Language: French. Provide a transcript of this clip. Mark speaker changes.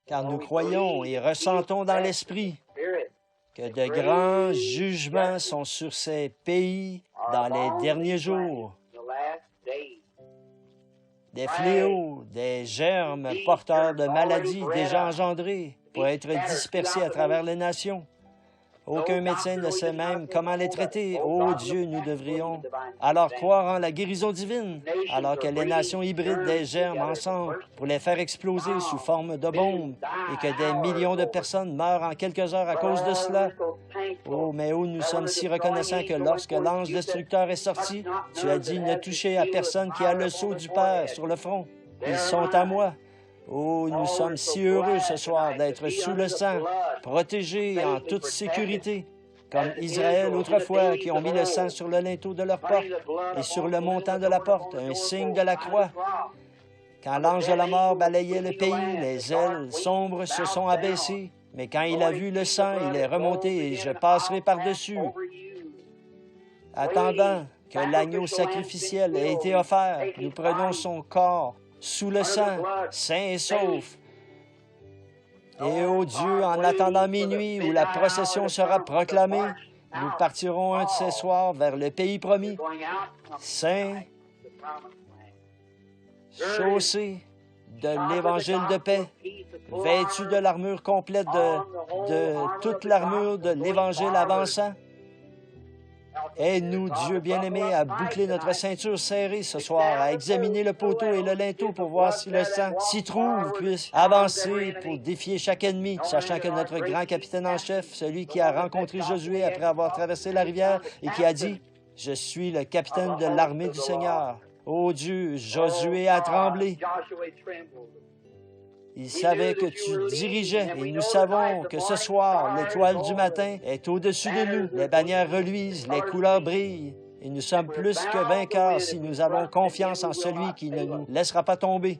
Speaker 1: car nous croyons et ressentons dans l'Esprit que de grands jugements sont sur ces pays dans les derniers jours. Des fléaux, des germes porteurs de maladies déjà engendrés pour être dispersés à travers les nations. Aucun médecin ne sait même comment les traiter. Ô Dieu, nous devrions alors croire en la guérison divine, alors que les nations hybrident des germes ensemble pour les faire exploser sous forme de bombes et que des millions de personnes meurent en quelques heures à cause de cela. Oh, mais où nous sommes si reconnaissants que lorsque l'ange destructeur est sorti, tu as dit « Ne touchez à personne qui a le sceau du Père sur le front. Ils sont à moi. » Oh, nous sommes si heureux ce soir d'être sous le sang, protégés en toute sécurité, comme Israël autrefois, qui ont mis le sang sur le linteau de leur porte et sur le montant de la porte, un signe de la croix. Quand l'ange de la mort balayait le pays, les ailes sombres se sont abaissées, mais quand il a vu le sang, il est remonté et je passerai par-dessus. Attendant que l'agneau sacrificiel ait été offert, nous prenons son corps sous le sang, sain et sauf. Et ô Dieu, en attendant minuit où la procession sera proclamée, nous partirons un de ces soirs vers le pays promis, saint, chaussé de l'Évangile de paix, vêtu de l'armure complète de toute l'armure de l'Évangile avançant. Aide-nous, Dieu bien-aimé, à boucler notre ceinture serrée ce soir, à examiner le poteau et le linteau pour voir si le sang s'y trouve, puisse avancer pour défier chaque ennemi, sachant que notre grand capitaine en chef, celui qui a rencontré Josué après avoir traversé la rivière et qui a dit « Je suis le capitaine de l'armée du Seigneur. » Ô Dieu, Josué a tremblé. Il savait que tu dirigeais et nous savons que ce soir, l'étoile du matin est au-dessus de nous. Les bannières reluisent, les couleurs brillent et nous sommes plus que vainqueurs si nous avons confiance en celui qui ne nous laissera pas tomber.